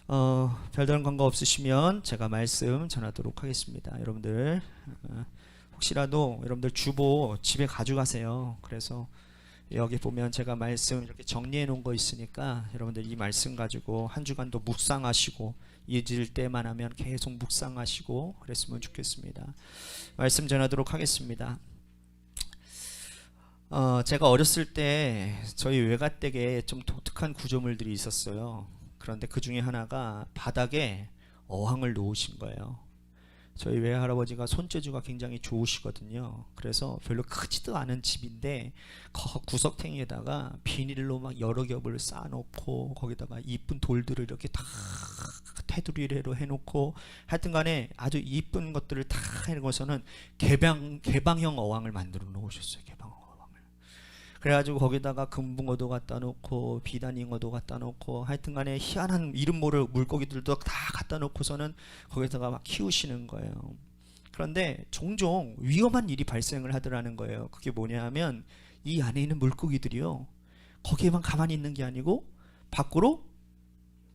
별다른 관계 없으시면 제가 말씀 전하도록 하겠습니다. 여러분들 혹시라도 여러분들 주보 집에 가져가세요. 그래서 여기 보면 제가 말씀 이렇게 정리해 놓은 거 있으니까 여러분들 이 말씀 가지고 한 주간도 묵상하시고 잊을 때만 하면 계속 묵상하시고 그랬으면 좋겠습니다. 말씀 전하도록 하겠습니다. 제가 어렸을 때 저희 외가댁에 좀 독특한 구조물들이 있었어요. 그런데 그 중에 하나가 바닥에 어항을 놓으신 거예요. 저희 외할아버지가 손재주가 굉장히 좋으시거든요. 그래서 별로 크지도 않은 집인데 구석탱이에다가 비닐로 막 여러 겹을 쌓아놓고 거기다가 이쁜 돌들을 이렇게 다 테두리로 해놓고 하여튼간에 아주 이쁜 것들을 다 해놓고서는 개방형 어항을 만들어 놓으셨어요. 개방형 어항을. 그래가지고 거기다가 금붕어도 갖다 놓고 비단잉어도 갖다 놓고 하여튼간에 희한한 이름 모를 물고기들도 다 갖다 놓고서는 거기다가 막 키우시는 거예요. 그런데 종종 위험한 일이 발생을 하더라는 거예요. 그게 뭐냐 하면 이 안에 있는 물고기들이요, 거기에만 가만히 있는 게 아니고 밖으로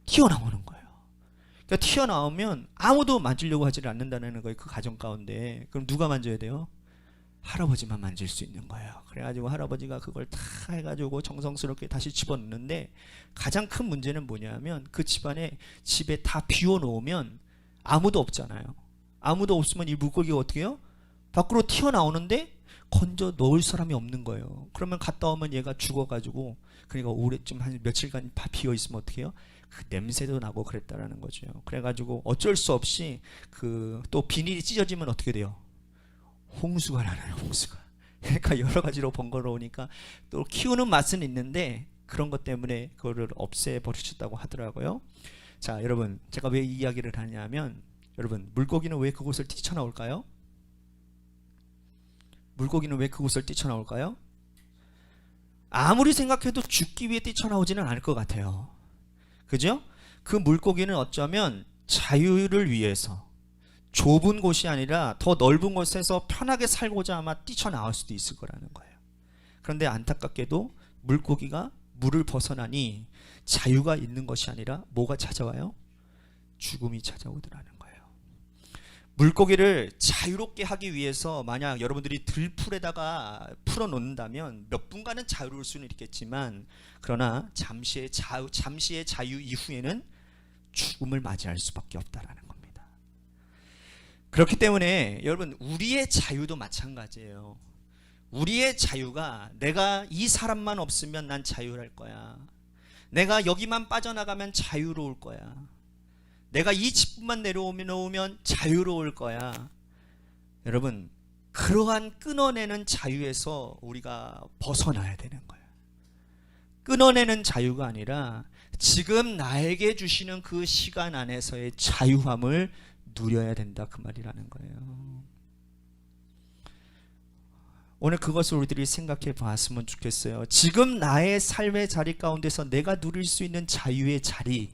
튀어나오는 거예요. 그러니까 튀어나오면 아무도 만지려고 하지를 않는다는 거예요. 그 가정 가운데. 그럼 누가 만져야 돼요? 할아버지만 만질 수 있는 거예요. 그래가지고 할아버지가 그걸 다 해가지고 정성스럽게 다시 집어넣는데, 가장 큰 문제는 뭐냐면 그 집에 다 비워놓으면 아무도 없잖아요. 아무도 없으면 이 물고기가 어떻게 해요? 밖으로 튀어나오는데 건져 넣을 사람이 없는 거예요. 그러면 갔다 오면 얘가 죽어가지고, 그러니까 오래쯤 한 며칠간 비어있으면 어떻게 해요? 그 냄새도 나고 그랬다라는 거죠. 그래가지고 어쩔 수 없이 또 비닐이 찢어지면 어떻게 돼요? 홍수가 나요. 홍수가. 그러니까 여러 가지로 번거로우니까 또 키우는 맛은 있는데 그런 것 때문에 그거를 없애버리셨다고 하더라고요. 자, 여러분, 제가 왜 이 이야기를 하냐면, 여러분, 물고기는 왜 그곳을 뛰쳐나올까요? 물고기는 왜 그곳을 뛰쳐나올까요? 아무리 생각해도 죽기 위해 뛰쳐나오지는 않을 것 같아요. 그죠? 그 물고기는 어쩌면 자유를 위해서 좁은 곳이 아니라 더 넓은 곳에서 편하게 살고자 아마 뛰쳐나올 수도 있을 거라는 거예요. 그런데 안타깝게도 물고기가 물을 벗어나니 자유가 있는 것이 아니라 뭐가 찾아와요? 죽음이 찾아오더라는 거예요. 물고기를 자유롭게 하기 위해서 만약 여러분들이 들풀에다가 풀어놓는다면 몇 분간은 자유로울 수는 있겠지만, 그러나 잠시의 자유 이후에는 죽음을 맞이할 수밖에 없다라는 겁니다. 그렇기 때문에 여러분, 우리의 자유도 마찬가지예요. 우리의 자유가 내가 이 사람만 없으면 난 자유할 거야, 내가 여기만 빠져나가면 자유로울 거야, 내가 이 집만 내려오면 자유로울 거야. 여러분, 그러한 끊어내는 자유에서 우리가 벗어나야 되는 거예요. 끊어내는 자유가 아니라 지금 나에게 주시는 그 시간 안에서의 자유함을 누려야 된다, 그 말이라는 거예요. 오늘 그것을 우리들이 생각해 봤으면 좋겠어요. 지금 나의 삶의 자리 가운데서 내가 누릴 수 있는 자유의 자리,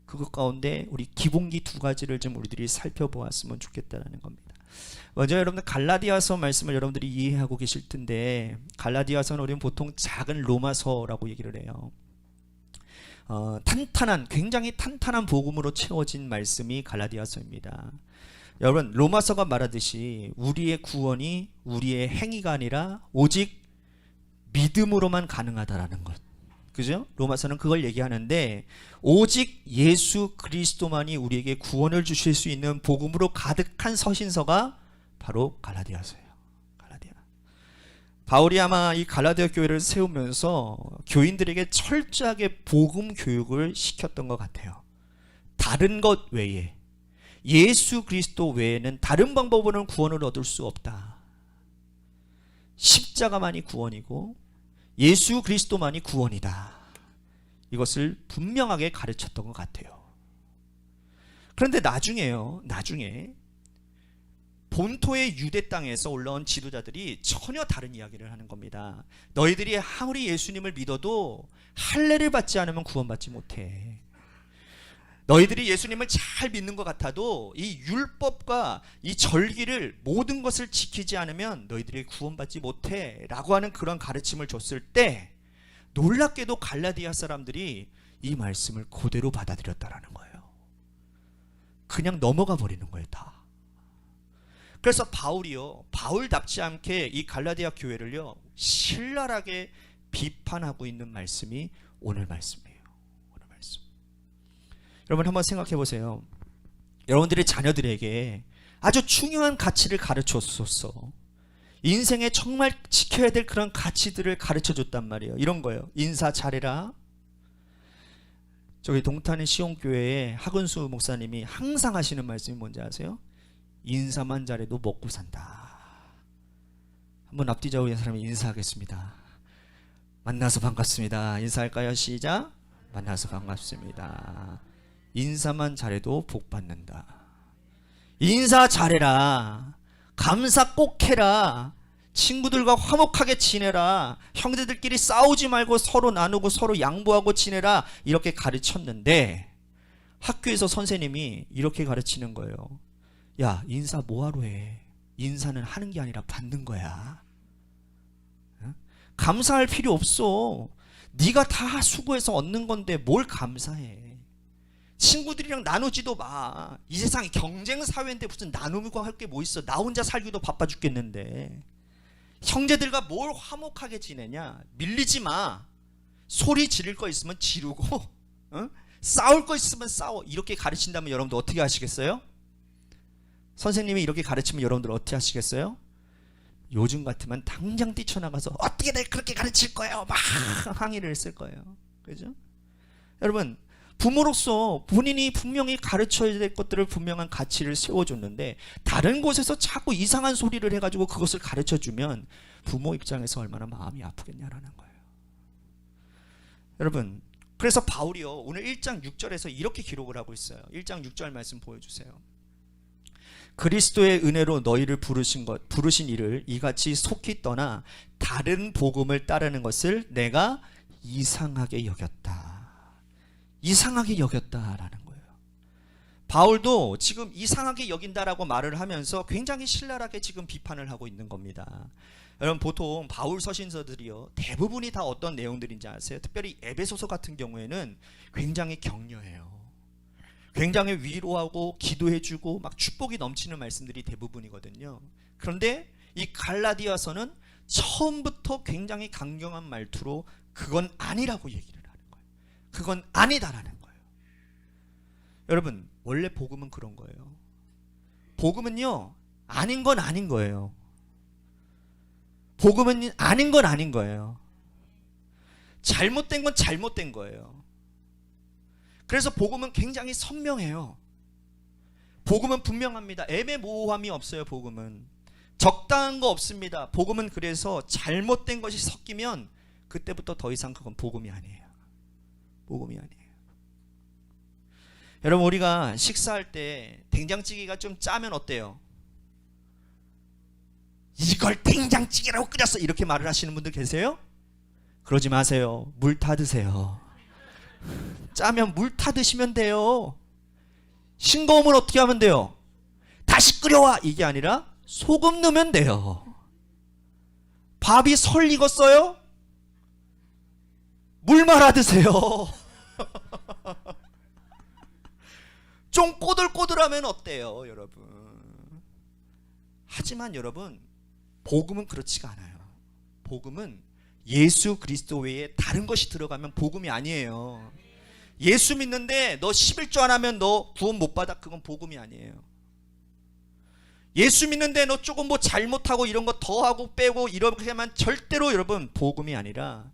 그것 가운데 우리 기본기 두 가지를 좀 우리들이 살펴보았으면 좋겠다는 겁니다. 먼저 여러분들 갈라디아서 말씀을 여러분들이 이해하고 계실 텐데, 갈라디아서는 우리는 보통 작은 로마서라고 얘기를 해요. 굉장히 탄탄한 복음으로 채워진 말씀이 갈라디아서입니다. 여러분, 로마서가 말하듯이 우리의 구원이 우리의 행위가 아니라 오직 믿음으로만 가능하다라는 것, 그죠? 로마서는 그걸 얘기하는데, 오직 예수 그리스도만이 우리에게 구원을 주실 수 있는 복음으로 가득한 서신서가 바로 갈라디아서예요. 바울이 아마 이 갈라디아 교회를 세우면서 교인들에게 철저하게 복음 교육을 시켰던 것 같아요. 다른 것 외에, 예수 그리스도 외에는 다른 방법으로는 구원을 얻을 수 없다. 십자가만이 구원이고 예수 그리스도만이 구원이다. 이것을 분명하게 가르쳤던 것 같아요. 그런데 나중에 본토의 유대 땅에서 올라온 지도자들이 전혀 다른 이야기를 하는 겁니다. 너희들이 아무리 예수님을 믿어도 할례를 받지 않으면 구원받지 못해. 너희들이 예수님을 잘 믿는 것 같아도 이 율법과 이 절기를, 모든 것을 지키지 않으면 너희들이 구원받지 못해 라고 하는 그런 가르침을 줬을 때, 놀랍게도 갈라디아 사람들이 이 말씀을 그대로 받아들였다라는 거예요. 그냥 넘어가 버리는 거예요, 다. 그래서 바울답지 않게 이 갈라디아 교회를요, 신랄하게 비판하고 있는 말씀이 오늘 말씀이에요. 오늘 말씀. 여러분 한번 생각해 보세요. 여러분들의 자녀들에게 아주 중요한 가치를 가르쳤었어. 인생에 정말 지켜야 될 그런 가치들을 가르쳐 줬단 말이에요. 이런 거예요. 인사 잘해라. 저기 동탄의 시온교회에 하근수 목사님이 항상 하시는 말씀이 뭔지 아세요? 인사만 잘해도 먹고 산다. 한번 앞뒤 좌우의 사람이 인사하겠습니다. 만나서 반갑습니다. 인사할까요? 시작. 만나서 반갑습니다. 인사만 잘해도 복 받는다. 인사 잘해라. 감사 꼭 해라. 친구들과 화목하게 지내라. 형제들끼리 싸우지 말고 서로 나누고 서로 양보하고 지내라. 이렇게 가르쳤는데 학교에서 선생님이 이렇게 가르치는 거예요. 야, 인사 뭐하러 해? 인사는 하는 게 아니라 받는 거야. 감사할 필요 없어. 네가 다 수고해서 얻는 건데 뭘 감사해. 친구들이랑 나누지도 마. 이 세상이 경쟁 사회인데 무슨 나누고 할 게 뭐 있어. 나 혼자 살기도 바빠 죽겠는데. 형제들과 뭘 화목하게 지내냐. 밀리지 마. 소리 지를 거 있으면 지르고 싸울 거 있으면 싸워. 이렇게 가르친다면 여러분들 어떻게 하시겠어요? 선생님이 이렇게 가르치면 여러분들 어떻게 하시겠어요? 요즘 같으면 당장 뛰쳐나가서 어떻게 날 그렇게 가르칠 거예요? 막 항의를 했을 거예요. 그죠? 여러분, 부모로서 본인이 분명히 가르쳐야 될 것들을 분명한 가치를 세워줬는데 다른 곳에서 자꾸 이상한 소리를 해가지고 그것을 가르쳐주면 부모 입장에서 얼마나 마음이 아프겠냐라는 거예요. 여러분, 그래서 바울이요, 오늘 1장 6절에서 이렇게 기록을 하고 있어요. 1장 6절 말씀 보여주세요. 그리스도의 은혜로 너희를 부르신 이를 이같이 속히 떠나 다른 복음을 따르는 것을 내가 이상하게 여겼다. 이상하게 여겼다라는 거예요. 바울도 지금 이상하게 여긴다라고 말을 하면서 굉장히 신랄하게 지금 비판을 하고 있는 겁니다. 여러분, 보통 바울 서신서들이요, 대부분이 다 어떤 내용들인지 아세요? 특별히 에베소서 같은 경우에는 굉장히 격려해요. 굉장히 위로하고 기도해주고 막 축복이 넘치는 말씀들이 대부분이거든요. 그런데 이 갈라디아서는 처음부터 굉장히 강경한 말투로 그건 아니라고 얘기를 하는 거예요. 그건 아니다라는 거예요. 여러분, 원래 복음은 그런 거예요. 복음은요, 아닌 건 아닌 거예요. 복음은 아닌 건 아닌 거예요. 잘못된 건 잘못된 거예요. 그래서 복음은 굉장히 선명해요. 복음은 분명합니다. 애매모호함이 없어요. 복음은 적당한 거 없습니다. 복음은 그래서 잘못된 것이 섞이면 그때부터 더 이상 그건 복음이 아니에요. 복음이 아니에요. 여러분, 우리가 식사할 때 된장찌개가 좀 짜면 어때요? 이걸 된장찌개라고 끓였어, 이렇게 말을 하시는 분들 계세요? 그러지 마세요. 물 타 드세요. 짜면 물 타 드시면 돼요. 싱거우면 어떻게 하면 돼요? 다시 끓여와, 이게 아니라 소금 넣으면 돼요. 밥이 설 익었어요? 물 말아 드세요. 좀 꼬들꼬들하면 어때요, 여러분? 하지만 여러분, 복음은 그렇지가 않아요. 복음은 예수 그리스도 외에 다른 것이 들어가면 복음이 아니에요. 예수 믿는데 너 11조 안 하면 너 구원 못 받아, 그건 복음이 아니에요. 예수 믿는데 너 조금 뭐 잘못하고 이런 거 더하고 빼고 이렇게 하면 절대로 여러분 복음이 아니라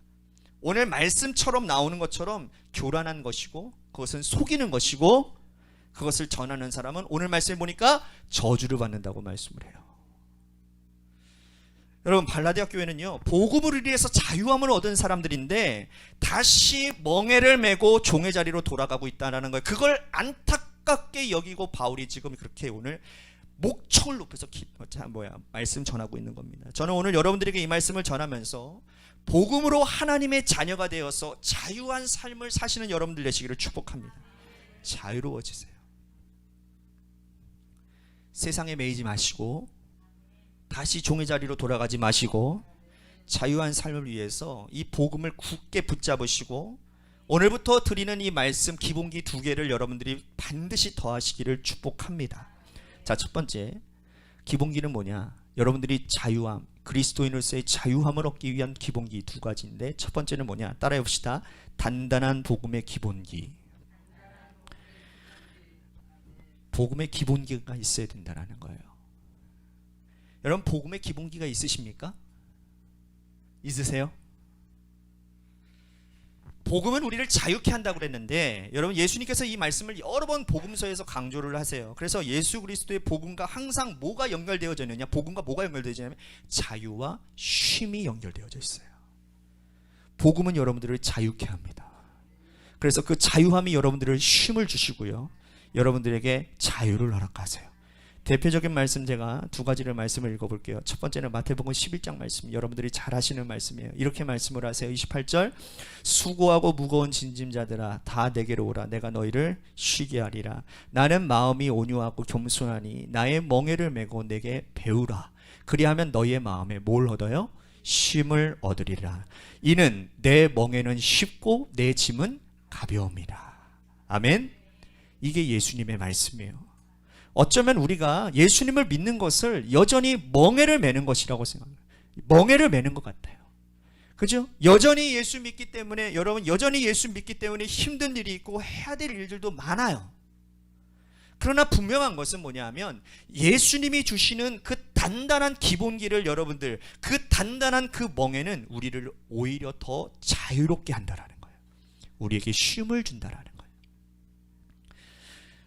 오늘 말씀처럼 나오는 것처럼 교란한 것이고 그것은 속이는 것이고 그것을 전하는 사람은 오늘 말씀을 보니까 저주를 받는다고 말씀을 해요. 여러분, 갈라디아 교회는요, 복음을 의리해서 자유함을 얻은 사람들인데 다시 멍에를 메고 종의 자리로 돌아가고 있다는 거예요. 그걸 안타깝게 여기고 바울이 지금 그렇게 오늘 목청을 높여서 말씀 전하고 있는 겁니다. 저는 오늘 여러분들에게 이 말씀을 전하면서 복음으로 하나님의 자녀가 되어서 자유한 삶을 사시는 여러분들 되시기를 축복합니다. 자유로워지세요. 세상에 매이지 마시고 다시 종의 자리로 돌아가지 마시고 자유한 삶을 위해서 이 복음을 굳게 붙잡으시고 오늘부터 드리는 이 말씀 기본기 2개를 여러분들이 반드시 더하시기를 축복합니다. 자, 첫 번째 기본기는 뭐냐? 여러분들이 자유함, 그리스도인으로서의 자유함을 얻기 위한 기본기 2가지인데, 첫 번째는 뭐냐? 따라해 봅시다. 단단한 복음의 기본기. 복음의 기본기가 있어야 된다는 거예요. 여러분, 복음의 기본기가 있으십니까? 있으세요? 복음은 우리를 자유케 한다고 그랬는데, 여러분, 예수님께서 이 말씀을 여러 번 복음서에서 강조를 하세요. 그래서 예수 그리스도의 복음과 항상 뭐가 연결되어져 있느냐? 복음과 뭐가 연결되어져 있냐면 자유와 쉼이 연결되어져 있어요. 복음은 여러분들을 자유케 합니다. 그래서 그 자유함이 여러분들을 쉼을 주시고요, 여러분들에게 자유를 허락하세요. 대표적인 말씀 제가 2가지를 말씀을 읽어볼게요. 첫 번째는 마태복음 11장 말씀, 여러분들이 잘 아시는 말씀이에요. 이렇게 말씀을 하세요. 28절, 수고하고 무거운 짐짐자들아 다 내게로 오라. 내가 너희를 쉬게 하리라. 나는 마음이 온유하고 겸손하니 나의 멍에를 메고 내게 배우라. 그리하면 너희의 마음에 뭘 얻어요? 쉼을 얻으리라. 이는 내 멍에는 쉽고 내 짐은 가벼움이라. 아멘. 이게 예수님의 말씀이에요. 어쩌면 우리가 예수님을 믿는 것을 여전히 멍에를 매는 것이라고 생각해요. 멍에를 매는 것 같아요. 그죠? 여전히 예수 믿기 때문에, 여러분, 여전히 예수 믿기 때문에 힘든 일이 있고 해야 될 일들도 많아요. 그러나 분명한 것은 뭐냐면, 예수님이 주시는 그 단단한 기본기를, 여러분들, 그 단단한 그 멍에는 우리를 오히려 더 자유롭게 한다라는 거예요. 우리에게 쉼을 준다라는 거예요.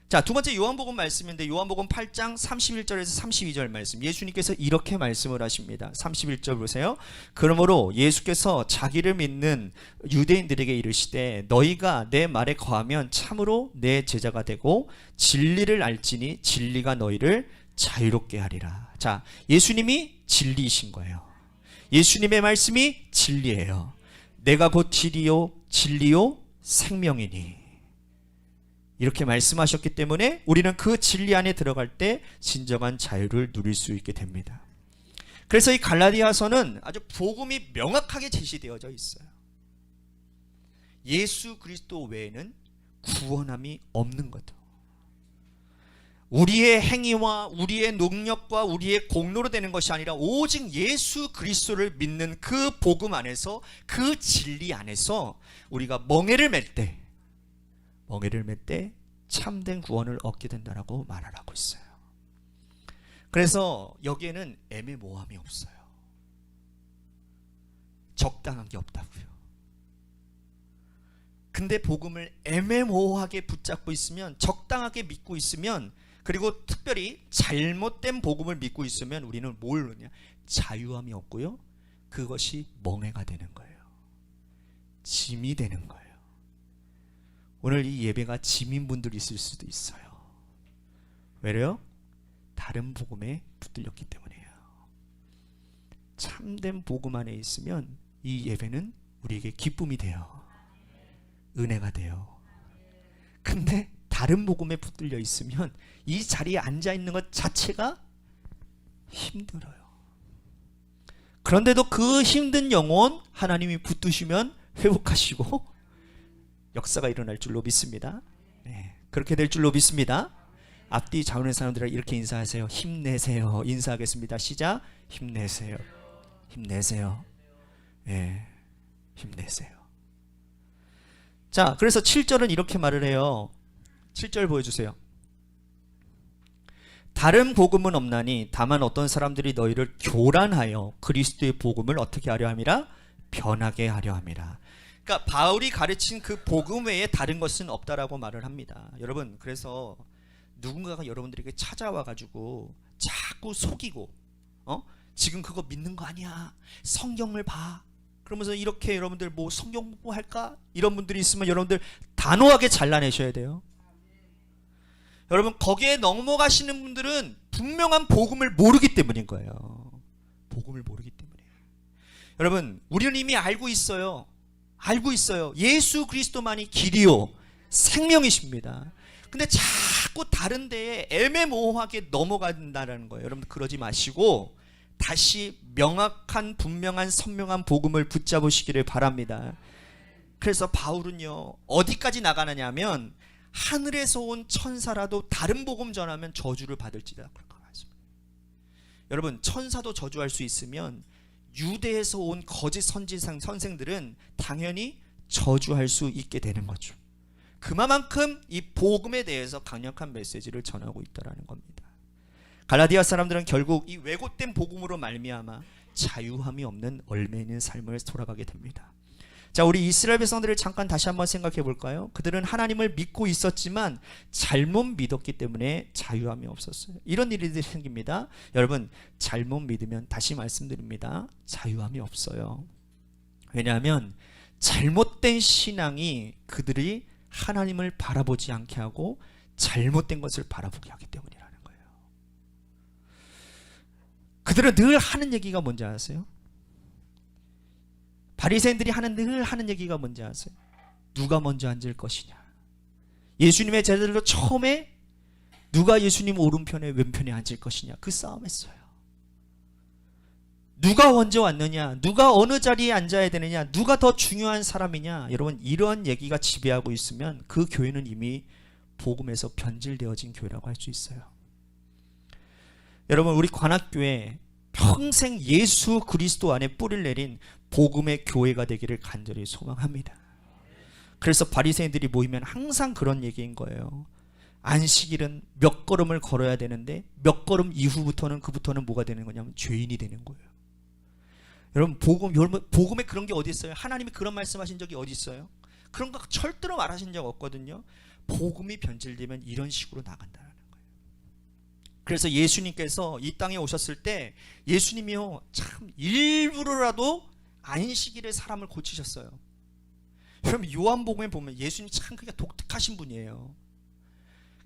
자, 두 번째 요한복음 말씀인데, 요한복음 8장 31절에서 32절 말씀, 예수님께서 이렇게 말씀을 하십니다. 31절 보세요. 그러므로 예수께서 자기를 믿는 유대인들에게 이르시되 너희가 내 말에 거하면 참으로 내 제자가 되고 진리를 알지니 진리가 너희를 자유롭게 하리라. 자, 예수님이 진리이신 거예요. 예수님의 말씀이 진리예요. 내가 곧 진리요 생명이니, 이렇게 말씀하셨기 때문에 우리는 그 진리 안에 들어갈 때 진정한 자유를 누릴 수 있게 됩니다. 그래서 이 갈라디아서는 아주 복음이 명확하게 제시되어져 있어요. 예수 그리스도 외에는 구원함이 없는 거죠. 우리의 행위와 우리의 능력과 우리의 공로로 되는 것이 아니라 오직 예수 그리스도를 믿는 그 복음 안에서, 그 진리 안에서 우리가 멍에를 맬 때 참된 구원을 얻게 된다라고 말을 하고 있어요. 그래서 여기에는 애매모호함이 없어요. 적당한 게 없다고요. 근데 복음을 애매모호하게 붙잡고 있으면, 적당하게 믿고 있으면, 그리고 특별히 잘못된 복음을 믿고 있으면 우리는 뭘 그러냐? 자유함이 없고요, 그것이 멍해가 되는 거예요. 짐이 되는 거예요. 오늘 이 예배가 짐인 분들이 있을 수도 있어요. 왜요? 다른 복음에 붙들렸기 때문이에요. 참된 복음 안에 있으면 이 예배는 우리에게 기쁨이 돼요. 은혜가 돼요. 근데 다른 복음에 붙들려 있으면 이 자리에 앉아 있는 것 자체가 힘들어요. 그런데도 그 힘든 영혼 하나님이 붙드시면 회복하시고 역사가 일어날 줄로 믿습니다. 네, 그렇게 될 줄로 믿습니다. 앞뒤 좌우의 사람들과 이렇게 인사하세요. 힘내세요. 인사하겠습니다. 시작. 힘내세요. 힘내세요. 네, 힘내세요. 자, 그래서 7절은 이렇게 말을 해요. 7절 보여주세요. 다른 복음은 없나니 다만 어떤 사람들이 너희를 교란하여 그리스도의 복음을 어떻게 하려 함이라? 변하게 하려 함이라. 그러니까 바울이 가르친 그 복음 외에 다른 것은 없다라고 말을 합니다. 여러분, 그래서 누군가가 여러분들에게 찾아와 가지고 자꾸 속이고, 지금 그거 믿는 거 아니야, 성경을 봐, 그러면서 이렇게 여러분들 뭐 성경 공부할까? 이런 분들이 있으면 여러분들 단호하게 잘라내셔야 돼요. 여러분, 거기에 넘어가시는 분들은 분명한 복음을 모르기 때문인 거예요. 복음을 모르기 때문이에요. 여러분, 우리는 이미 알고 있어요. 예수 그리스도만이 길이요 생명이십니다. 근데 자꾸 다른 데에 애매모호하게 넘어간다는 거예요. 여러분, 그러지 마시고 다시 명확한 분명한 선명한 복음을 붙잡으시기를 바랍니다. 그래서 바울은요 어디까지 나가느냐 하면 하늘에서 온 천사라도 다른 복음 전하면 저주를 받을지다. 여러분, 천사도 저주할 수 있으면 유대에서 온 거짓 선생들은 당연히 저주할 수 있게 되는 거죠. 그만큼 이 복음에 대해서 강력한 메시지를 전하고 있다는 겁니다. 갈라디아 사람들은 결국 이 왜곡된 복음으로 말미암아 자유함이 없는 얽매 있는 삶을 돌아가게 됩니다. 자, 우리 이스라엘 백성들을 잠깐 다시 한번 생각해 볼까요? 그들은 하나님을 믿고 있었지만 잘못 믿었기 때문에 자유함이 없었어요. 이런 일이 생깁니다. 여러분, 잘못 믿으면 다시 말씀드립니다. 자유함이 없어요. 왜냐하면 잘못된 신앙이 그들이 하나님을 바라보지 않게 하고 잘못된 것을 바라보게 하기 때문이라는 거예요. 그들은 늘 하는 얘기가 뭔지 아세요? 바리새인들이 늘 하는 얘기가 뭔지 아세요? 누가 먼저 앉을 것이냐. 예수님의 제자들도 처음에 누가 예수님 오른편에 왼편에 앉을 것이냐 그 싸움했어요. 누가 먼저 왔느냐, 누가 어느 자리에 앉아야 되느냐, 누가 더 중요한 사람이냐. 여러분, 이런 얘기가 지배하고 있으면 그 교회는 이미 복음에서 변질되어진 교회라고 할 수 있어요. 여러분, 우리 관악교회 평생 예수 그리스도 안에 뿌리를 내린 복음의 교회가 되기를 간절히 소망합니다. 그래서 바리새인들이 모이면 항상 그런 얘기인 거예요. 안식일은 몇 걸음을 걸어야 되는데 몇 걸음 이후부터는 그부터는 뭐가 되는 거냐면 죄인이 되는 거예요. 여러분, 복음에 그런 게 어디 있어요? 하나님이 그런 말씀하신 적이 어디 있어요? 그런 거 절대로 말하신 적 없거든요. 복음이 변질되면 이런 식으로 나간다는 거예요. 그래서 예수님께서 이 땅에 오셨을 때 예수님이요 참 일부러라도 안식일에 사람을 고치셨어요. 여러분, 요한복음에 보면 예수님 참 그게 독특하신 분이에요.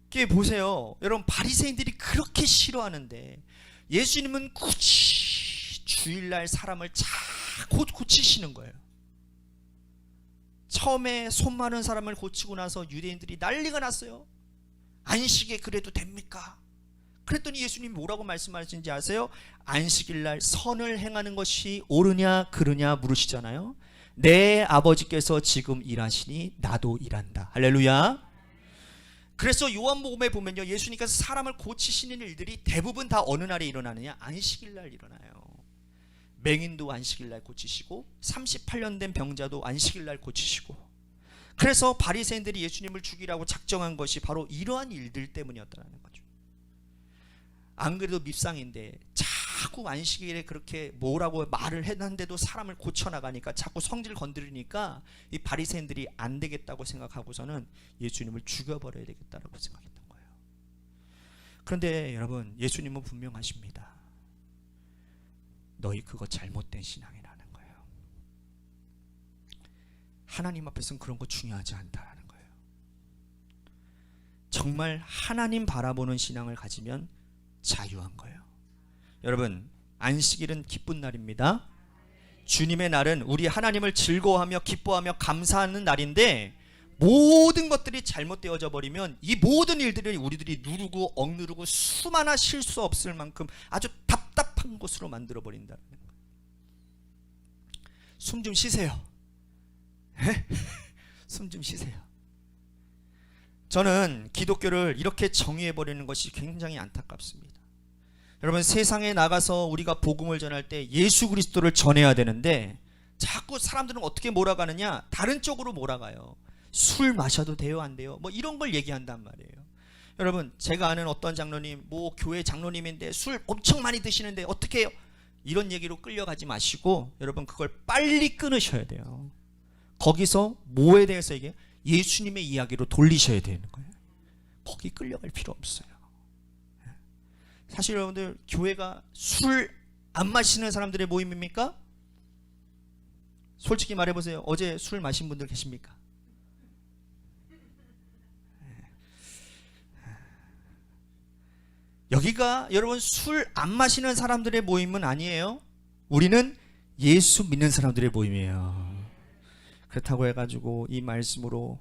이게 보세요. 여러분, 바리새인들이 그렇게 싫어하는데 예수님은 굳이 주일날 사람을 자꾸 고치시는 거예요. 처음에 손 많은 사람을 고치고 나서 유대인들이 난리가 났어요. 안식에 그래도 됩니까? 그랬더니 예수님이 뭐라고 말씀하시는지 아세요? 안식일날 선을 행하는 것이 옳으냐 그르냐 물으시잖아요. 내 아버지께서 지금 일하시니 나도 일한다. 할렐루야. 그래서 요한복음에 보면요, 예수님께서 사람을 고치시는 일들이 대부분 다 어느 날에 일어나느냐? 안식일날 일어나요. 맹인도 안식일날 고치시고 38년 된 병자도 안식일날 고치시고. 그래서 바리새인들이 예수님을 죽이라고 작정한 것이 바로 이러한 일들 때문이었다는 거죠. 안 그래도 밉상인데 자꾸 안식일에 그렇게 뭐라고 말을 했는데도 사람을 고쳐나가니까 자꾸 성질 건드리니까 이 바리새인들이 안 되겠다고 생각하고서는 예수님을 죽여버려야 되겠다고 생각했던 거예요. 그런데 여러분, 예수님은 분명하십니다. 너희 그거 잘못된 신앙이라는 거예요. 하나님 앞에서는 그런 거 중요하지 않다라는 거예요. 정말 하나님 바라보는 신앙을 가지면 자유한 거예요. 여러분, 안식일은 기쁜 날입니다. 주님의 날은 우리 하나님을 즐거워하며 기뻐하며 감사하는 날인데 모든 것들이 잘못되어져 버리면 이 모든 일들을 우리들이 누르고 억누르고 수많아 실수 없을 만큼 아주 답답한 곳으로 만들어 버린다는 거예요. 숨 좀 쉬세요. 숨 좀 쉬세요. 저는 기독교를 이렇게 정의해 버리는 것이 굉장히 안타깝습니다. 여러분, 세상에 나가서 우리가 복음을 전할 때 예수 그리스도를 전해야 되는데 자꾸 사람들은 어떻게 몰아가느냐? 다른 쪽으로 몰아가요. 술 마셔도 돼요, 안 돼요? 뭐 이런 걸 얘기한단 말이에요. 여러분, 제가 아는 어떤 장로님, 뭐 교회 장로님인데 술 엄청 많이 드시는데 어떻게 해요? 이런 얘기로 끌려가지 마시고 여러분, 그걸 빨리 끊으셔야 돼요. 거기서 뭐에 대해서 얘기해요? 예수님의 이야기로 돌리셔야 되는 거예요. 거기 끌려갈 필요 없어요. 사실 여러분들, 교회가 술 안 마시는 사람들의 모임입니까? 솔직히 말해보세요. 어제 술 마신 분들 계십니까? 여기가 여러분 술 안 마시는 사람들의 모임은 아니에요. 우리는 예수 믿는 사람들의 모임이에요. 그렇다고 해가지고 이 말씀으로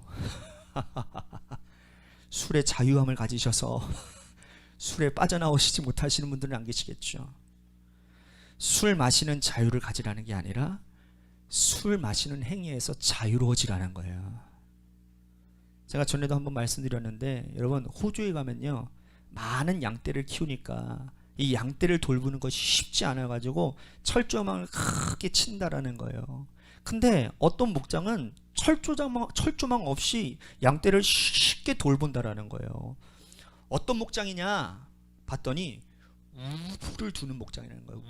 술의 자유함을 가지셔서 술에 빠져나오시지 못하시는 분들은 안 계시겠죠. 술 마시는 자유를 가지라는 게 아니라 술 마시는 행위에서 자유로워지라는 거예요. 제가 전에도 한번 말씀드렸는데 여러분 호주에 가면요 많은 양떼를 키우니까 이 양떼를 돌보는 것이 쉽지 않아 가지고 철조망을 크게 친다라는 거예요. 근데 어떤 목장은 철조망 없이 양떼를 쉽게 돌본다라는 거예요. 어떤 목장이냐 봤더니 우물을 두는 목장이라는 거예요.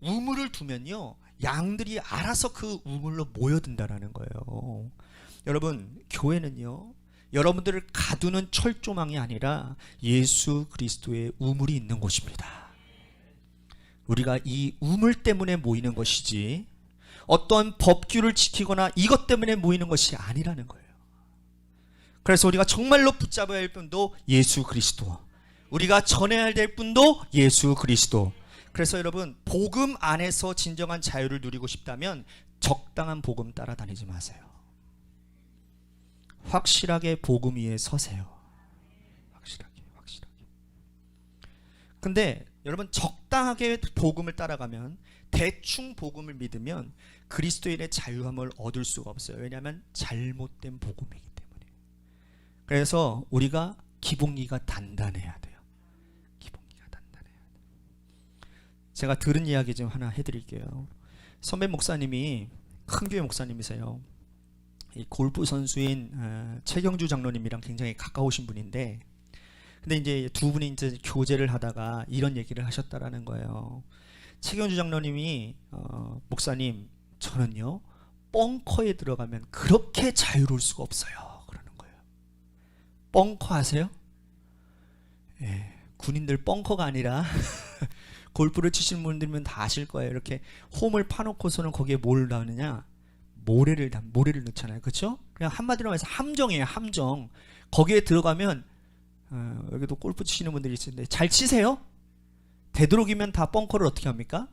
우물을 두면요 양들이 알아서 그 우물로 모여든다라는 거예요. 여러분 교회는요 여러분들을 가두는 철조망이 아니라 예수 그리스도의 우물이 있는 곳입니다. 우리가 이 우물 때문에 모이는 것이지 어떤 법규를 지키거나 이것 때문에 모이는 것이 아니라는 거예요. 그래서 우리가 정말로 붙잡아야 할 분도 예수 그리스도, 우리가 전해야 될 분도 예수 그리스도. 그래서 여러분 복음 안에서 진정한 자유를 누리고 싶다면 적당한 복음 따라다니지 마세요. 확실하게 복음 위에 서세요. 확실하게. 근데 여러분 적당하게 복음을 따라가면, 대충 복음을 믿으면 그리스도인의 자유함을 얻을 수가 없어요. 왜냐하면 잘못된 복음이기 때문에. 그래서 우리가 기복리가 단단해야 돼요. 기복리가 단단해야 돼요. 제가 들은 이야기 좀 하나 해드릴게요. 선배 목사님이 큰 교회 목사님이세요. 이 골프 선수인 최경주 장로님이랑 굉장히 가까우신 분인데, 근데 이제 두 분이 이제 교제를 하다가 이런 얘기를 하셨다라는 거예요. 최경주 장로님이 목사님, 저는요 벙커에 들어가면 그렇게 자유로울 수가 없어요. 그러는 거예요. 벙커 아세요? 예, 군인들 벙커가 아니라 골프를 치시는 분들은 다 아실 거예요. 이렇게 홈을 파놓고서는 거기에 뭘 넣느냐? 모래를 넣잖아요. 그렇죠? 그냥 한마디로 말해서 함정이에요. 함정. 거기에 들어가면 여기도 골프 치시는 분들이 있는데 잘 치세요? 되도록이면 다 벙커를 어떻게 합니까?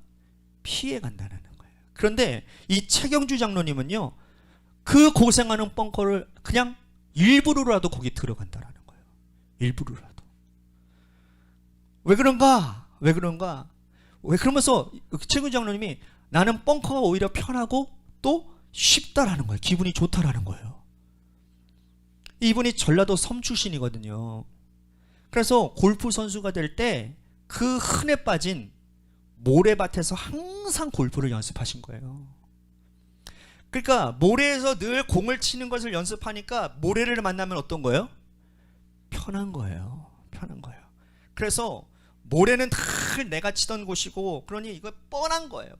피해 간다는 거예요. 그런데 이 최경주 장로님은요 그 고생하는 벙커를 그냥 일부러라도 거기 들어간다라는 거예요. 일부러라도. 왜 그런가? 왜 그러면서 최경주 장로님이 나는 벙커가 오히려 편하고 또 쉽다라는 거예요. 기분이 좋다라는 거예요. 이분이 전라도 섬 출신이거든요. 그래서 골프 선수가 될 때 그 흔해 빠진 모래밭에서 항상 골프를 연습하신 거예요. 그러니까 모래에서 늘 공을 치는 것을 연습하니까 모래를 만나면 어떤 거예요? 편한 거예요. 그래서 모래는 늘 내가 치던 곳이고, 그러니 이거 뻔한 거예요.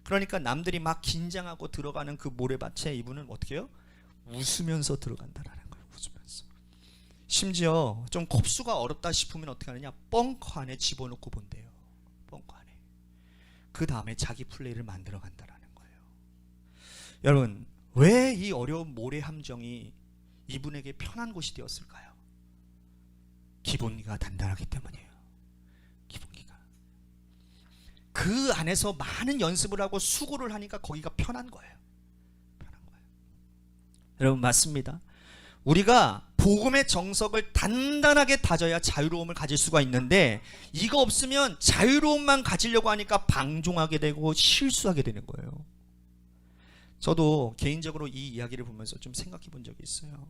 그러니까 남들이 막 긴장하고 들어가는 그 모래밭에 이분은 어떻게 해요? 웃으면서 들어간다라는 거예요. 웃으면서. 심지어 좀 kop수가 어렵다 싶으면 어떻게 하느냐? 벙커 안에 집어넣고 본대요. 벙커 안에. 그 다음에 자기 플레이를 만들어 간다라는 거예요. 여러분, 왜 이 어려운 모래 함정이 이분에게 편한 곳이 되었을까요? 기본기가 단단하기 때문이에요. 기본기가. 그 안에서 많은 연습을 하고 수고를 하니까 거기가 편한 거예요. 여러분 맞습니다. 우리가 복음의 정석을 단단하게 다져야 자유로움을 가질 수가 있는데, 이거 없으면 자유로움만 가지려고 하니까 방종하게 되고 실수하게 되는 거예요. 저도 개인적으로 이 이야기를 보면서 좀 생각해 본 적이 있어요.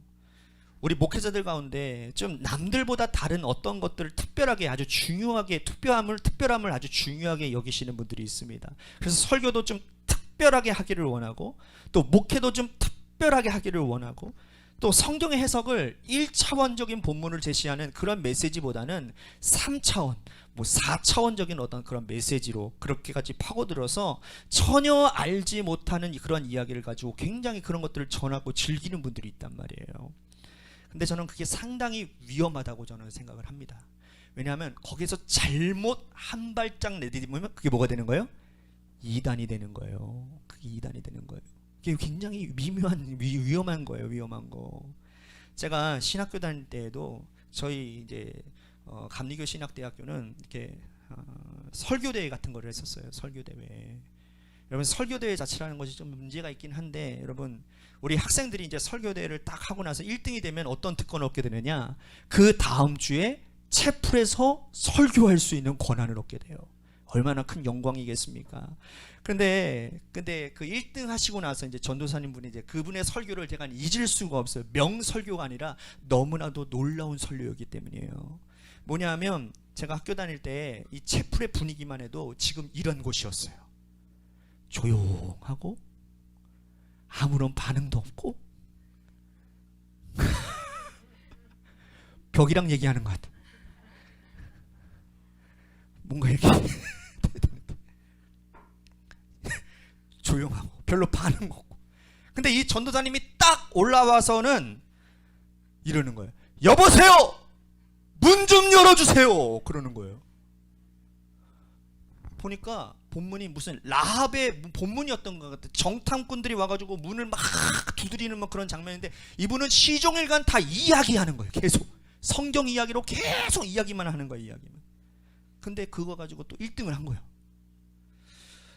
우리 목회자들 가운데 좀 남들보다 다른 어떤 것들을 특별하게 아주 중요하게 특별함을 아주 중요하게 여기시는 분들이 있습니다. 그래서 설교도 좀 특별하게 하기를 원하고, 또 목회도 좀 특별하게 하기를 원하고, 또 성경의 해석을 1차원적인 본문을 제시하는 그런 메시지보다는 3차원, 4차원적인 어떤 그런 메시지로 그렇게까지 파고들어서 전혀 알지 못하는 그런 이야기를 가지고 굉장히 그런 것들을 전하고 즐기는 분들이 있단 말이에요. 근데 저는 그게 상당히 위험하다고 저는 생각을 합니다. 왜냐하면 거기서 잘못 한 발짝 내디디면 그게 뭐가 되는 거예요? 이단이 되는 거예요. 그게 이단이 되는 거예요. 이게 굉장히 위험한 거예요. 위험한 거. 제가 신학교 다닐 때에도 저희 이제 감리교 신학대학교는 이렇게 설교대회 같은 거를 했었어요. 설교대회. 여러분 설교대회 자체라는 것이 좀 문제가 있긴 한데, 여러분 우리 학생들이 이제 설교대회를 딱 하고 나서 1등이 되면 어떤 특권을 얻게 되느냐? 그 다음 주에 채플에서 설교할 수 있는 권한을 얻게 돼요. 얼마나 큰 영광이겠습니까? 근데 그 1등 하시고 나서 이제 전도사님 분이 이제 그분의 설교를 제가 잊을 수가 없어요. 명설교가 아니라 너무나도 놀라운 설교였기 때문이에요. 뭐냐면 제가 학교 다닐 때 이 채플의 분위기만 해도 지금 이런 곳이었어요. 조용하고 아무런 반응도 없고 벽이랑 얘기하는 것 같아. 뭔가 이렇게 조용하고 별로 반응 없고. 근데 이 전도사님이 딱 올라와서는 이러는 거예요. 여보세요! 문 좀 열어주세요! 그러는 거예요. 보니까 본문이 무슨 라합의 본문이었던 것 같아요. 정탐꾼들이 와가지고 문을 막 두드리는 막 그런 장면인데 이분은 시종일관 다 이야기하는 거예요. 계속 성경 이야기로 계속 이야기만 하는 거예요. 이야기만. 근데 그거 가지고 또 1등을 한 거예요.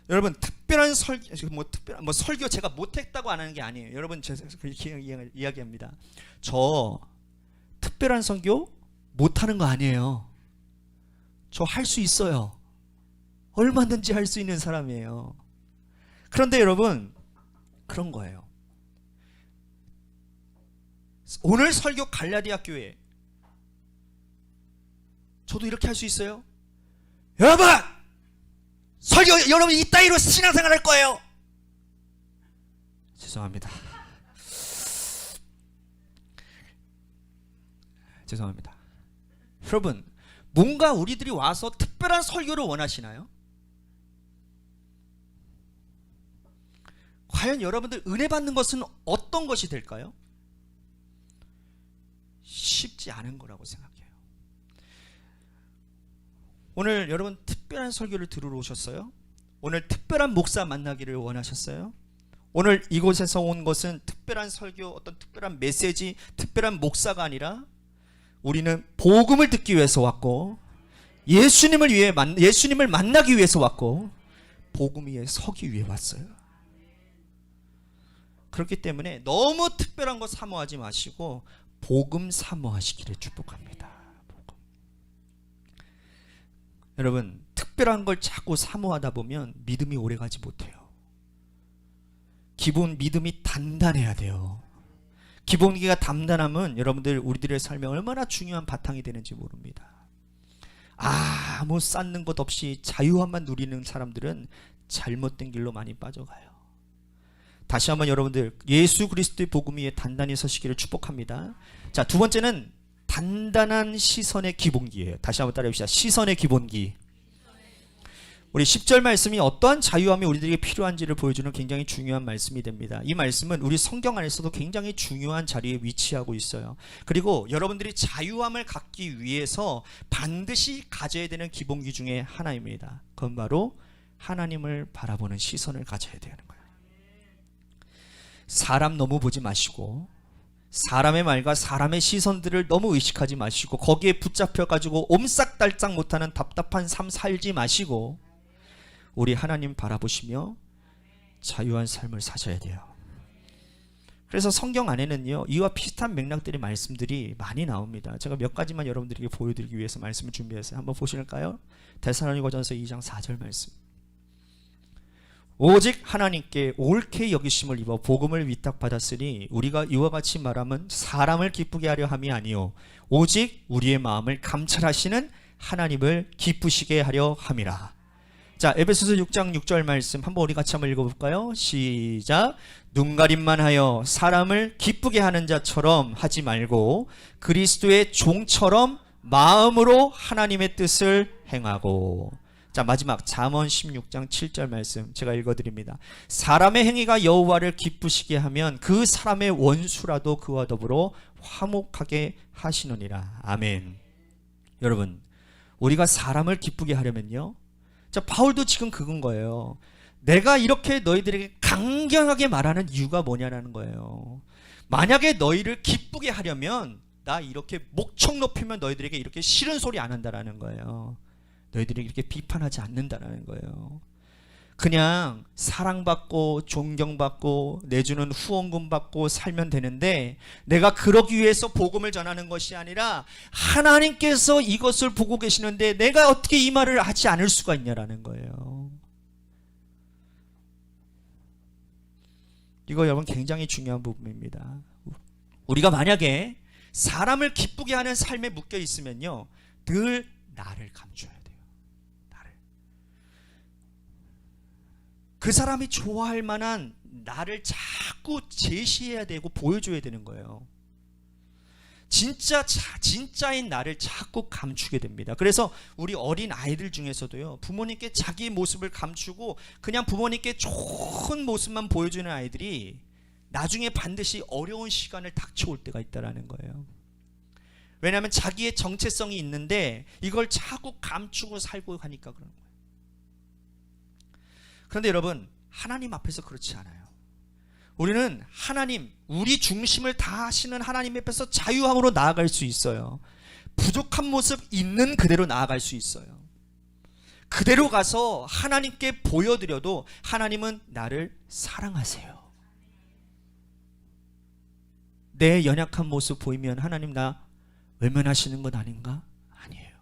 여러분 특별한 설교 제가 못했다고 안 하는 게 아니에요. 여러분 제가 그렇게 이야기합니다. 저 특별한 설교 못하는 거 아니에요. 저 할 수 있어요. 얼마든지 할 수 있는 사람이에요. 그런데 여러분 그런 거예요. 오늘 설교 갈라디아 교회 저도 이렇게 할 수 있어요? 여러분! 설교 여러분 이따위로 신앙생활 할 거예요. 죄송합니다. 죄송합니다. 여러분 뭔가 우리들이 와서 특별한 설교를 원하시나요? 과연 여러분들 은혜 받는 것은 어떤 것이 될까요? 쉽지 않은 거라고 생각해요. 오늘 여러분 특별한 설교를 들으러 오셨어요? 오늘 특별한 목사 만나기를 원하셨어요? 오늘 이곳에서 온 것은 특별한 설교, 어떤 특별한 메시지, 특별한 목사가 아니라 우리는 복음을 듣기 위해서 왔고 예수님을 만나기 위해서 왔고 복음 위에 서기 위해 왔어요. 그렇기 때문에 너무 특별한 거 사모하지 마시고 복음 사모하시기를 축복합니다. 복음. 여러분 특별한 걸 자꾸 사모하다 보면 믿음이 오래가지 못해요. 기본 믿음이 단단해야 돼요. 기본기가 단단하면 여러분들 우리들의 삶에 얼마나 중요한 바탕이 되는지 모릅니다. 아무 쌓는 것 없이 자유함만 누리는 사람들은 잘못된 길로 많이 빠져가요. 다시 한번 여러분들 예수 그리스도의 복음 위에 단단히 서시기를 축복합니다. 자, 두 번째는 단단한 시선의 기본기예요. 다시 한번 따라해봅시다. 시선의 기본기. 우리 10절 말씀이 어떠한 자유함이 우리들에게 필요한지를 보여주는 굉장히 중요한 말씀이 됩니다. 이 말씀은 우리 성경 안에서도 굉장히 중요한 자리에 위치하고 있어요. 그리고 여러분들이 자유함을 갖기 위해서 반드시 가져야 되는 기본기 중에 하나입니다. 그건 바로 하나님을 바라보는 시선을 가져야 되는 거예요. 사람 너무 보지 마시고 사람의 말과 사람의 시선들을 너무 의식하지 마시고 거기에 붙잡혀가지고 옴싹달싹 못하는 답답한 삶 살지 마시고 우리 하나님 바라보시며 자유한 삶을 사셔야 돼요. 그래서 성경 안에는요 이와 비슷한 맥락들의 말씀들이 많이 나옵니다. 제가 몇 가지만 여러분들에게 보여드리기 위해서 말씀을 준비했어요. 한번 보실까요? 데살로니가전서 2장 4절 말씀. 오직 하나님께 옳게 여기심을 입어 복음을 위탁받았으니 우리가 이와 같이 말하면 사람을 기쁘게 하려 함이 아니요 오직 우리의 마음을 감찰하시는 하나님을 기쁘시게 하려 함이라. 자, 에베소서 6장 6절 말씀 한번 우리 같이 한번 읽어볼까요? 시작. 눈가림만 하여 사람을 기쁘게 하는 자처럼 하지 말고 그리스도의 종처럼 마음으로 하나님의 뜻을 행하고. 자, 마지막 잠언 16장 7절 말씀 제가 읽어드립니다. 사람의 행위가 여호와를 기쁘시게 하면 그 사람의 원수라도 그와 더불어 화목하게 하시느니라. 아멘. 여러분 우리가 사람을 기쁘게 하려면요, 자, 바울도 지금 그건 거예요. 내가 이렇게 너희들에게 강경하게 말하는 이유가 뭐냐라는 거예요. 만약에 너희를 기쁘게 하려면 나 이렇게 목청 높이면 너희들에게 이렇게 싫은 소리 안 한다라는 거예요. 너희들이 이렇게 비판하지 않는다라는 거예요. 그냥 사랑받고 존경받고 내주는 후원금 받고 살면 되는데, 내가 그러기 위해서 복음을 전하는 것이 아니라 하나님께서 이것을 보고 계시는데 내가 어떻게 이 말을 하지 않을 수가 있냐라는 거예요. 이거 여러분 굉장히 중요한 부분입니다. 우리가 만약에 사람을 기쁘게 하는 삶에 묶여 있으면요, 늘 나를 감춰야 돼요. 나를. 그 사람이 좋아할 만한 나를 자꾸 제시해야 되고 보여줘야 되는 거예요. 진짜인 나를 자꾸 감추게 됩니다. 그래서 우리 어린 아이들 중에서도요, 부모님께 자기 모습을 감추고 그냥 부모님께 좋은 모습만 보여주는 아이들이 나중에 반드시 어려운 시간을 닥쳐올 때가 있다는 거예요. 왜냐하면 자기의 정체성이 있는데 이걸 자꾸 감추고 살고 가니까 그런 거예요. 그런데 여러분, 하나님 앞에서 그렇지 않아요. 우리는 하나님, 우리 중심을 다 하시는 하나님 앞에서 자유함으로 나아갈 수 있어요. 부족한 모습 있는 그대로 나아갈 수 있어요. 그대로 가서 하나님께 보여드려도 하나님은 나를 사랑하세요. 내 연약한 모습 보이면 하나님 나 외면하시는 것 아닌가? 아니에요.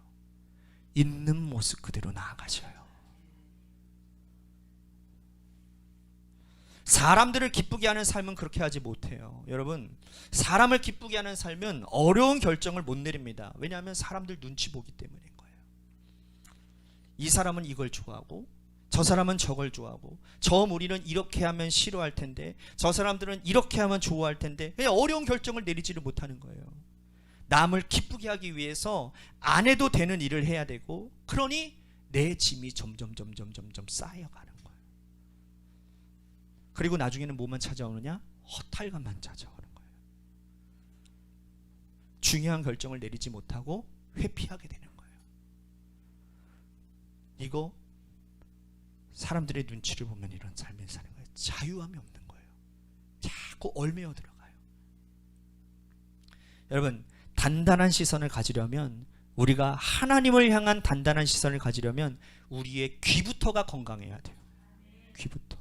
있는 모습 그대로 나아가셔요. 사람들을 기쁘게 하는 삶은 그렇게 하지 못해요. 여러분, 사람을 기쁘게 하는 삶은 어려운 결정을 못 내립니다. 왜냐하면 사람들 눈치 보기 때문인 거예요. 이 사람은 이걸 좋아하고 저 사람은 저걸 좋아하고 저 무리는 이렇게 하면 싫어할 텐데 저 사람들은 이렇게 하면 좋아할 텐데, 그냥 어려운 결정을 내리지를 못하는 거예요. 남을 기쁘게 하기 위해서 안 해도 되는 일을 해야 되고, 그러니 내 짐이 점점 쌓여가는 거예요. 그리고 나중에는 뭐만 찾아오느냐? 허탈감만 찾아오는 거예요. 중요한 결정을 내리지 못하고 회피하게 되는 거예요. 이거 사람들의 눈치를 보면 이런 삶을 사는 거예요. 자유함이 없는 거예요. 자꾸 얽매여 들어가요. 여러분, 단단한 시선을 가지려면, 우리가 하나님을 향한 단단한 시선을 가지려면 우리의 귀부터가 건강해야 돼요. 귀부터.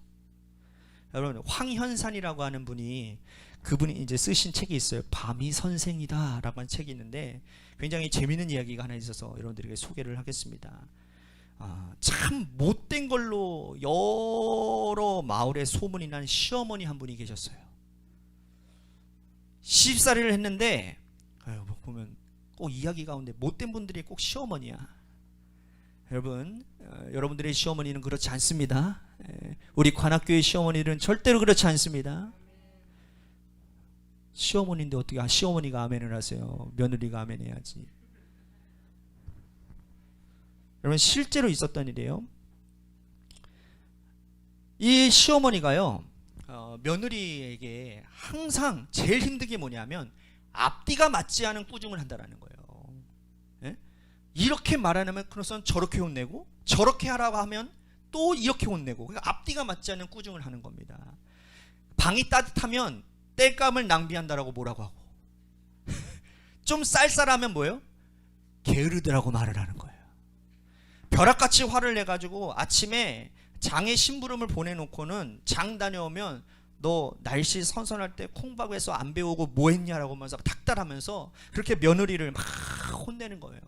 여러분, 황현산이라고 하는 분이, 그분이 이제 쓰신 책이 있어요. 밤이 선생이다 라고 하는 책이 있는데 굉장히 재미있는 이야기가 하나 있어서 여러분들에게 소개를 하겠습니다. 참 못된 걸로 여러 마을에 소문이 난 시어머니 한 분이 계셨어요. 시집살이를 했는데 보면 꼭 이야기 가운데 못된 분들이 꼭 시어머니야. 여러분, 여러분들의 시어머니는 그렇지 않습니다. 우리 관악교회 시어머니들은 절대로 그렇지 않습니다. 시어머니인데 어떻게 시어머니가 아멘을 하세요? 며느리가 아멘 해야지. 여러분, 실제로 있었던 일이에요. 이 시어머니가요, 며느리에게 항상 제일 힘든 게 뭐냐면 앞뒤가 맞지 않은 꾸중을 한다라는 거예요. 예? 이렇게 말하면 그래서 저렇게 혼내고, 저렇게 하라고 하면 또 이렇게 혼내고, 그러니까 앞뒤가 맞지 않는 꾸중을 하는 겁니다. 방이 따뜻하면 땔감을 낭비한다라고 뭐라고 하고, 좀 쌀쌀하면 뭐예요? 게으르더라고 말을 하는 거예요. 벼락같이 화를 내가지고 아침에 장에 심부름을 보내놓고는 장 다녀오면 너 날씨 선선할 때 콩밥에서 안 배우고 뭐 했냐라고 하면서 닥달하면서 그렇게 며느리를 막 혼내는 거예요.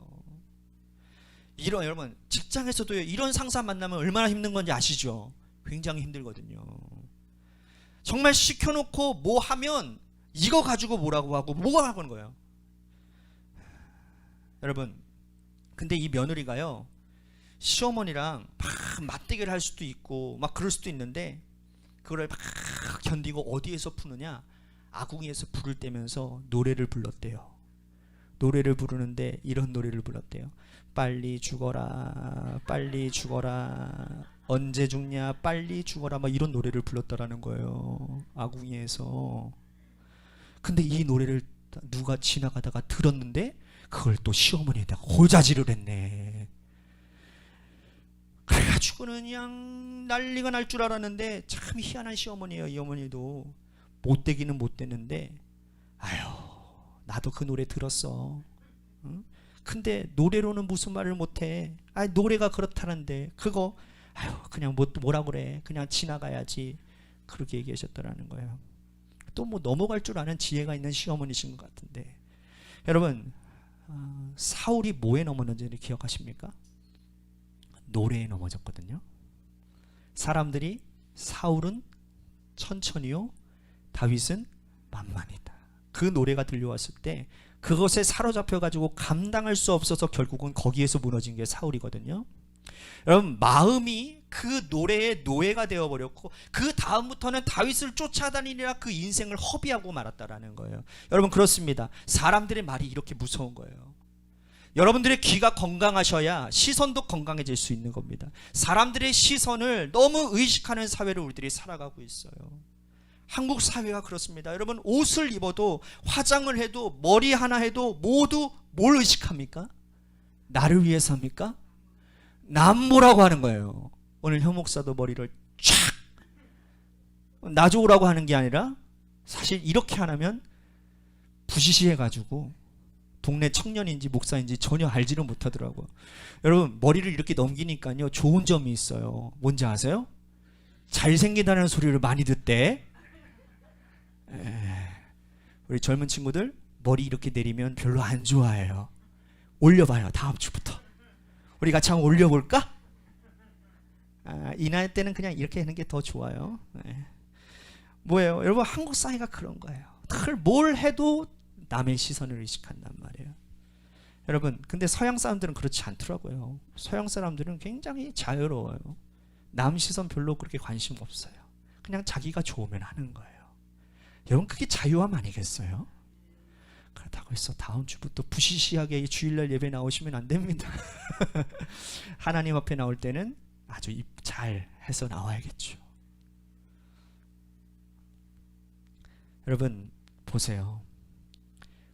이런, 여러분 직장에서도요, 이런 상사 만나면 얼마나 힘든 건지 아시죠? 굉장히 힘들거든요. 정말 시켜놓고 뭐 하면 이거 가지고 뭐라고 하고 뭐가 하는 거예요. 여러분, 근데 이 며느리가요, 시어머니랑 막 맞대결을 할 수도 있고 막 그럴 수도 있는데 그걸 막 견디고 어디에서 푸느냐? 아궁이에서 불을 떼면서 노래를 불렀대요. 노래를 부르는데 이런 노래를 불렀대요. 빨리 죽어라, 빨리 죽어라, 언제 죽냐, 빨리 죽어라, 막 이런 노래를 불렀다라는 거예요, 아궁이에서. 근데 이 노래를 누가 지나가다가 들었는데 그걸 또 시어머니에다가 호자지를 했네. 그래가지고는 그냥 난리가 날 줄 알았는데 참 희한한 시어머니예요. 이 어머니도 못되기는 못되는데, 아유, 나도 그 노래 들었어. 응? 근데 노래로는 무슨 말을 못해. 노래가 그렇다는데 그거 아유 그냥 뭐라 그래, 그냥 지나가야지, 그렇게 얘기하셨더라는 거예요. 또 뭐 넘어갈 줄 아는 지혜가 있는 시어머니신 것 같은데, 여러분 사울이 뭐에 넘어졌는지 기억하십니까? 노래에 넘어졌거든요. 사람들이 사울은 천천히요, 다윗은 만만이다, 그 노래가 들려왔을 때 그것에 사로잡혀 가지고 감당할 수 없어서 결국은 거기에서 무너진 게 사울이거든요. 여러분 마음이 그 노래의 노예가 되어버렸고 그 다음부터는 다윗을 쫓아다니느라 그 인생을 허비하고 말았다라는 거예요. 여러분 그렇습니다. 사람들의 말이 이렇게 무서운 거예요. 여러분들의 귀가 건강하셔야 시선도 건강해질 수 있는 겁니다. 사람들의 시선을 너무 의식하는 사회를 우리들이 살아가고 있어요. 한국 사회가 그렇습니다. 여러분 옷을 입어도 화장을 해도 머리 하나 해도 모두 뭘 의식합니까? 나를 위해서 합니까? 남보라고 하는 거예요. 오늘 현 목사도 머리를 쫙 나 좋으라고 하는 게 아니라 사실 이렇게 안 하면 부시시해가지고 동네 청년인지 목사인지 전혀 알지를 못하더라고요. 여러분 머리를 이렇게 넘기니까요 좋은 점이 있어요. 뭔지 아세요? 잘생기다는 소리를 많이 듣대. 우리 젊은 친구들 머리 이렇게 내리면 별로 안 좋아해요. 올려봐요. 다음 주부터 우리 같이 한번 올려볼까? 이 나이 때는 그냥 이렇게 하는 게 더 좋아요. 뭐예요? 여러분 한국 사회가 그런 거예요. 뭘 해도 남의 시선을 의식한단 말이에요. 여러분 근데 서양 사람들은 그렇지 않더라고요. 서양 사람들은 굉장히 자유로워요. 남 시선 별로 그렇게 관심 없어요. 그냥 자기가 좋으면 하는 거예요. 여러분 그게 자유함 아니겠어요? 그렇다고 해서 다음 주부터 부시시하게 주일날 예배 나오시면 안 됩니다. 하나님 앞에 나올 때는 아주 잘 해서 나와야겠죠. 여러분 보세요.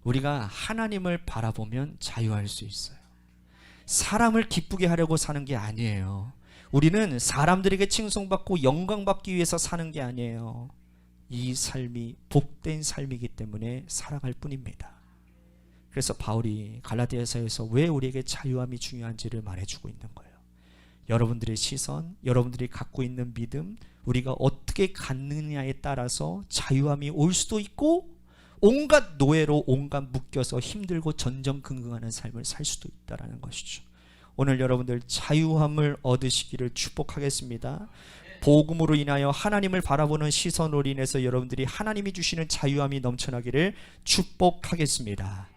우리가 하나님을 바라보면 자유할 수 있어요. 사람을 기쁘게 하려고 사는 게 아니에요. 우리는 사람들에게 칭송받고 영광받기 위해서 사는 게 아니에요. 이 삶이 복된 삶이기 때문에 살아갈 뿐입니다. 그래서 바울이 갈라디아서에서 왜 우리에게 자유함이 중요한지를 말해주고 있는 거예요. 여러분들의 시선, 여러분들이 갖고 있는 믿음, 우리가 어떻게 갖느냐에 따라서 자유함이 올 수도 있고 온갖 노예로 온갖 묶여서 힘들고 전전긍긍하는 삶을 살 수도 있다는 것이죠. 오늘 여러분들 자유함을 얻으시기를 축복하겠습니다. 복음으로 인하여 하나님을 바라보는 시선으로 인해서 여러분들이 하나님이 주시는 자유함이 넘쳐나기를 축복하겠습니다.